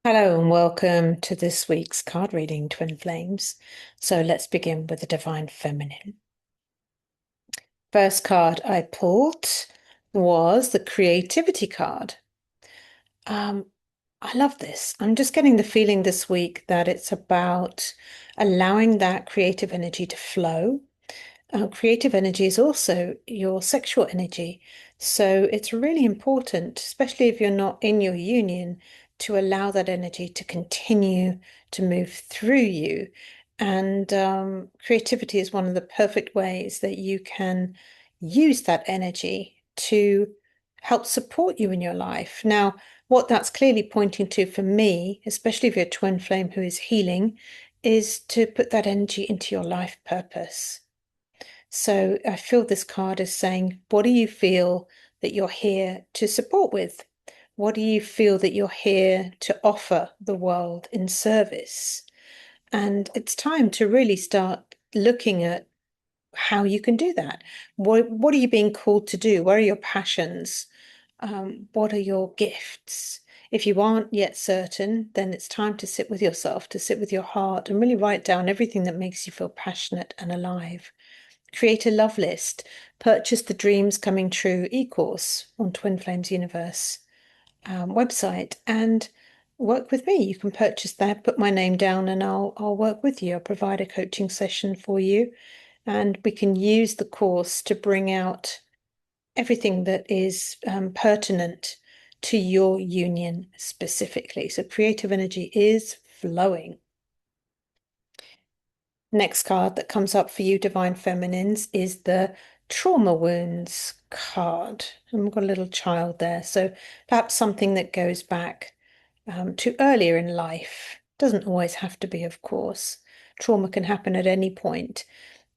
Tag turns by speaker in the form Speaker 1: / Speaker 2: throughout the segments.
Speaker 1: Hello and welcome to this week's card reading, Twin Flames. So let's begin with the Divine Feminine. First card I pulled was the Creativity card. Um, I love this. I'm just getting the feeling this week that it's about allowing that creative energy to flow. Creative energy is also your sexual energy. So it's really important, especially if you're not in your union, to allow that energy to continue to move through you. And creativity is one of the perfect ways that you can use that energy to help support you in your life. Now, what that's clearly pointing to for me, especially if you're a twin flame who is healing, is to put that energy into your life purpose. So I feel this card is saying, what do you feel that you're here to support with? What do you feel that you're here to offer the world in service? And it's time to really start looking at how you can do that. What are you being called to do? Where are your passions? What are your gifts? If you aren't yet certain, then it's time to sit with yourself, to sit with your heart, and really write down everything that makes you feel passionate and alive. Create a love list. Purchase the Dreams Coming True e-course on Twin Flames Universe website and work with me. You can purchase that, put my name down, and I'll work with you. I'll provide a coaching session for you, and we can use the course to bring out everything that is pertinent to your union specifically. So creative energy is flowing. Next card that comes up for you, Divine Feminines, is the Trauma Wounds card. And we've got a little child there. So perhaps something that goes back to earlier in life. Doesn't always have to be, of course. Trauma can happen at any point.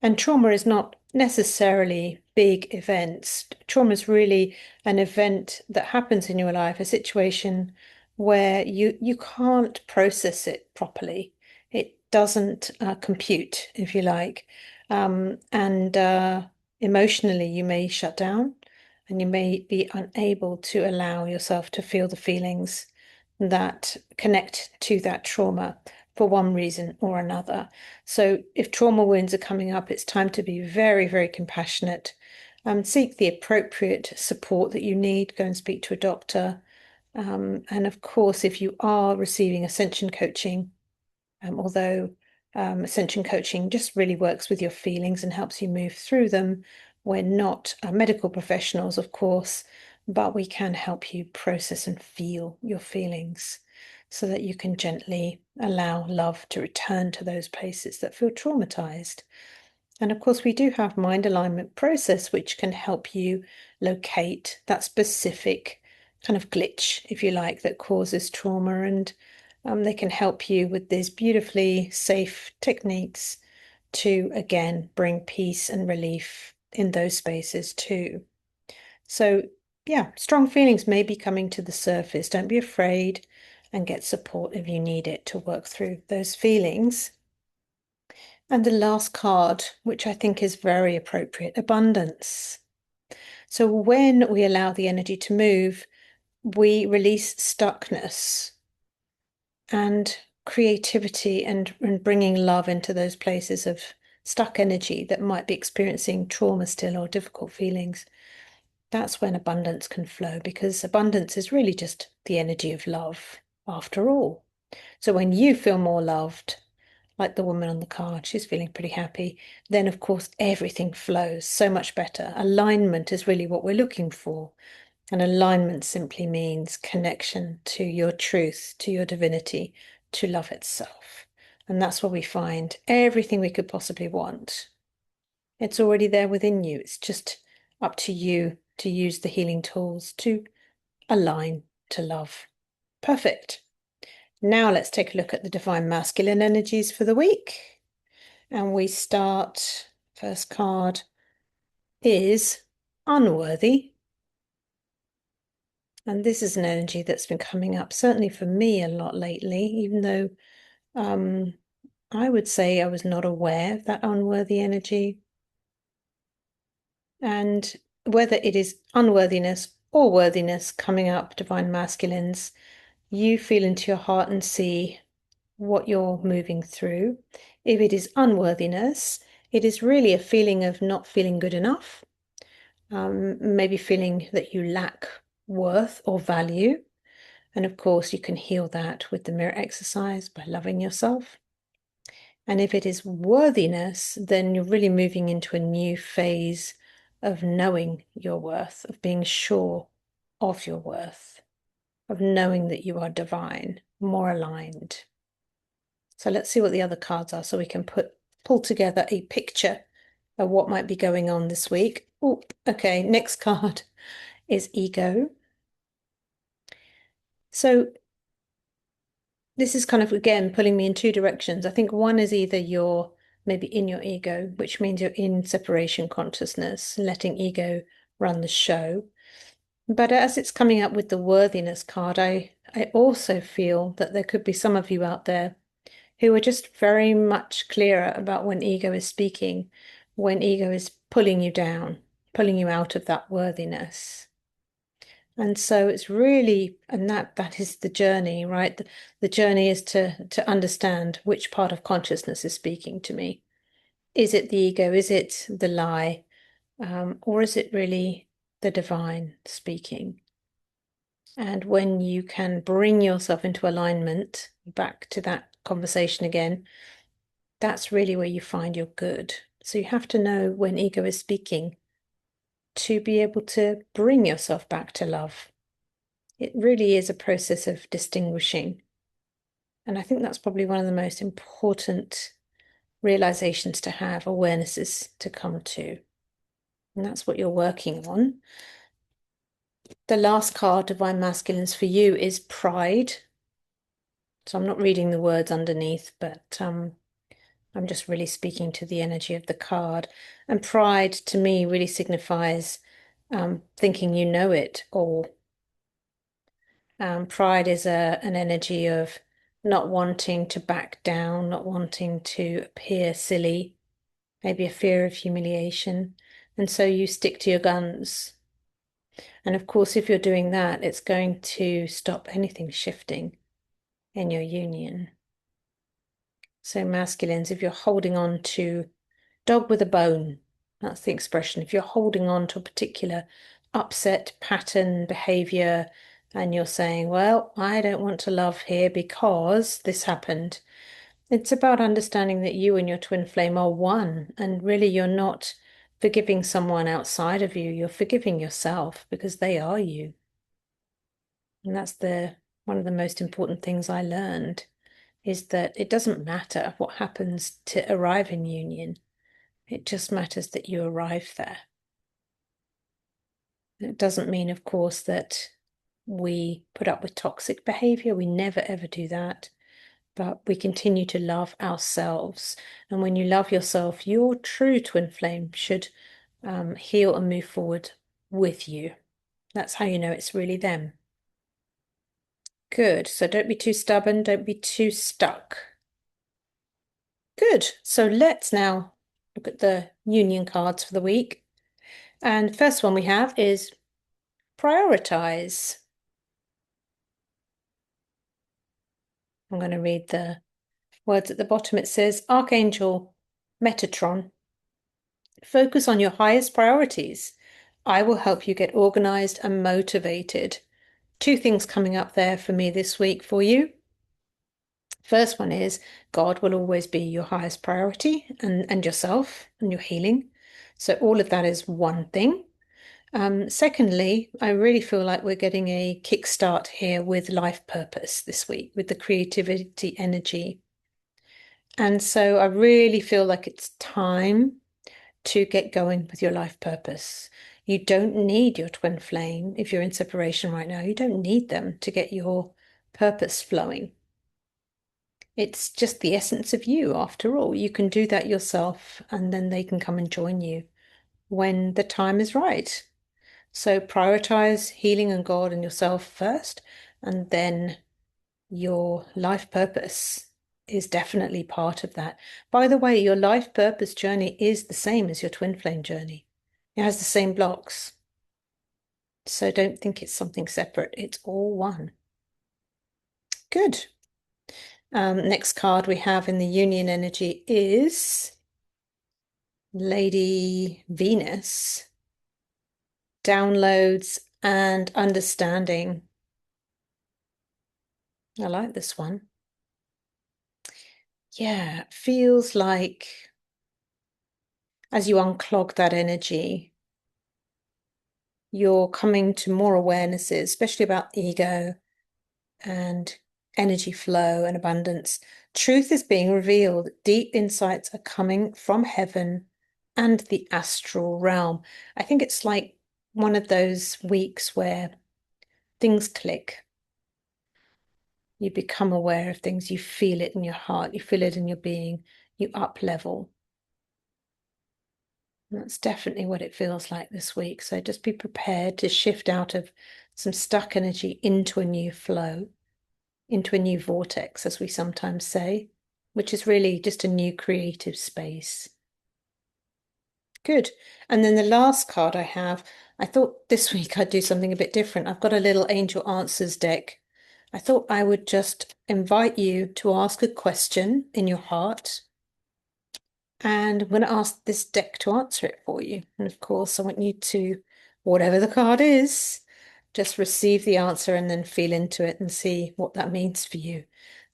Speaker 1: And trauma is not necessarily big events. Trauma is really an event that happens in your life, a situation where you can't process it properly. It doesn't compute, if you like. And emotionally, you may shut down and you may be unable to allow yourself to feel the feelings that connect to that trauma for one reason or another. So if trauma wounds are coming up, it's time to be very, very compassionate. Seek the appropriate support that you need. Go and speak to a doctor. And of course, if you are receiving ascension coaching, although ascension coaching just really works with your feelings and helps you move through them, we're not medical professionals, of course, but we can help you process and feel your feelings so that you can gently allow love to return to those places that feel traumatized. And of course, we do have mind alignment process, which can help you locate that specific kind of glitch, if you like, that causes trauma. And they can help you with these beautifully safe techniques to, again, bring peace and relief in those spaces too. So, yeah, strong feelings may be coming to the surface. Don't be afraid and get support if you need it to work through those feelings. And the last card, which I think is very appropriate, abundance. So when we allow the energy to move, we release stuckness and creativity and bringing love into those places of stuck energy that might be experiencing trauma still or difficult feelings. That's when abundance can flow because abundance is really just the energy of love after all. So when you feel more loved, like the woman on the card, she's feeling pretty happy, then of course everything flows so much better. Alignment is really what we're looking for. And alignment simply means connection to your truth, to your divinity, to love itself. And that's where we find everything we could possibly want. It's already there within you. It's just up to you to use the healing tools to align to love. Perfect. Now let's take a look at the divine masculine energies for the week. And we start, first card is unworthy. And this is an energy that's been coming up, certainly for me, a lot lately, even though um, I would say I was not aware of that unworthy energy. And whether it is unworthiness or worthiness coming up, divine masculines, you feel into your heart and see what you're moving through. If it is unworthiness, it is really a feeling of not feeling good enough, maybe feeling that you lack worth or value. And of course, you can heal that with the mirror exercise by loving yourself. And if it is worthiness, then you're really moving into a new phase of knowing your worth, of being sure of your worth, of knowing that you are divine, more aligned. So let's see what the other cards are so we can pull together a picture of what might be going on this week. Oh, okay, next card is ego. So this is kind of, again, pulling me in two directions. I think one is either you're maybe in your ego, which means you're in separation consciousness, letting ego run the show. But as it's coming up with the worthiness card, I also feel that there could be some of you out there who are just very much clearer about when ego is speaking, when ego is pulling you down, pulling you out of that worthiness. And so it's really, and that is the journey, right? The journey is to understand which part of consciousness is speaking to me. Is it the ego? Is it the lie? Or is it really the divine speaking? And when you can bring yourself into alignment, back to that conversation again, that's really where you find your good. So you have to know when ego is speaking to be able to bring yourself back to love. It really is a process of distinguishing. And I think that's probably one of the most important realizations to have, awarenesses to come to. And that's what you're working on. The last card, Divine Masculines, for you is pride. So I'm not reading the words underneath, but I'm just really speaking to the energy of the card. And pride to me really signifies thinking you know it all. Pride is an energy of not wanting to back down, not wanting to appear silly, maybe a fear of humiliation. And so you stick to your guns. And of course, if you're doing that, it's going to stop anything shifting in your union. So, masculines, if you're holding on to dog with a bone, that's the expression. If you're holding on to a particular upset pattern, behavior, and you're saying, well, I don't want to love here because this happened. It's about understanding that you and your twin flame are one, and really you're not forgiving someone outside of you, you're forgiving yourself because they are you. And that's one of the most important things I learned is that it doesn't matter what happens to arrive in union. It just matters that you arrive there. It doesn't mean, of course, that we put up with toxic behavior. We never ever do that. But we continue to love ourselves. And when you love yourself, your true twin flame should heal and move forward with you. That's how you know it's really them. Good. So don't be too stubborn. Don't be too stuck. Good. So let's now look at the union cards for the week. And the first one we have is prioritize. I'm going to read the words at the bottom. It says, Archangel Metatron, focus on your highest priorities. I will help you get organized and motivated. Two things coming up there for me this week for you. First one is God will always be your highest priority and yourself and your healing. So all of that is one thing. Secondly, I really feel like we're getting a kickstart here with life purpose this week, with the creativity energy. And so I really feel like it's time to get going with your life purpose. You don't need your twin flame if you're in separation right now. You don't need them to get your purpose flowing. It's just the essence of you, after all. You can do that yourself, and then they can come and join you when the time is right. So prioritize healing and God and yourself first, and then your life purpose is definitely part of that. By the way, your life purpose journey is the same as your twin flame journey. It has the same blocks. So don't think it's something separate. It's all one. Good. Next card we have in the union energy is Lady Venus. Downloads and understanding. I like this one. Yeah, it feels like as you unclog that energy, you're coming to more awarenesses, especially about ego and energy flow and abundance. Truth is being revealed. Deep insights are coming from heaven and the astral realm. I think it's like one of those weeks where things click. You become aware of things. You feel it in your heart. You feel it in your being. You up level. And that's definitely what it feels like this week. So just be prepared to shift out of some stuck energy into a new flow, into a new vortex, as we sometimes say, which is really just a new creative space. Good. And then the last card I have, I thought this week I'd do something a bit different. I've got a little Angel Answers deck. I thought I would just invite you to ask a question in your heart. And I'm going to ask this deck to answer it for you. And of course, I want you to, whatever the card is, just receive the answer and then feel into it and see what that means for you.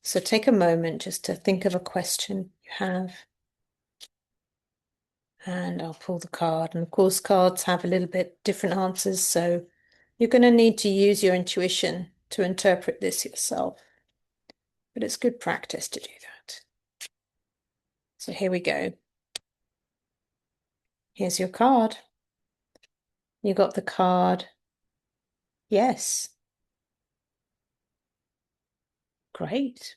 Speaker 1: So take a moment just to think of a question you have. And I'll pull the card. And of course, cards have a little bit different answers. So you're going to need to use your intuition to interpret this yourself. But it's good practice to do that. So here we go. Here's your card. You got the card. Yes. Great.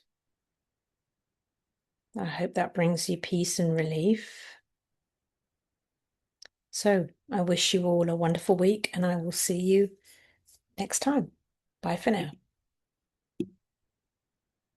Speaker 1: I hope that brings you peace and relief. So I wish you all a wonderful week and I will see you next time. Bye for now.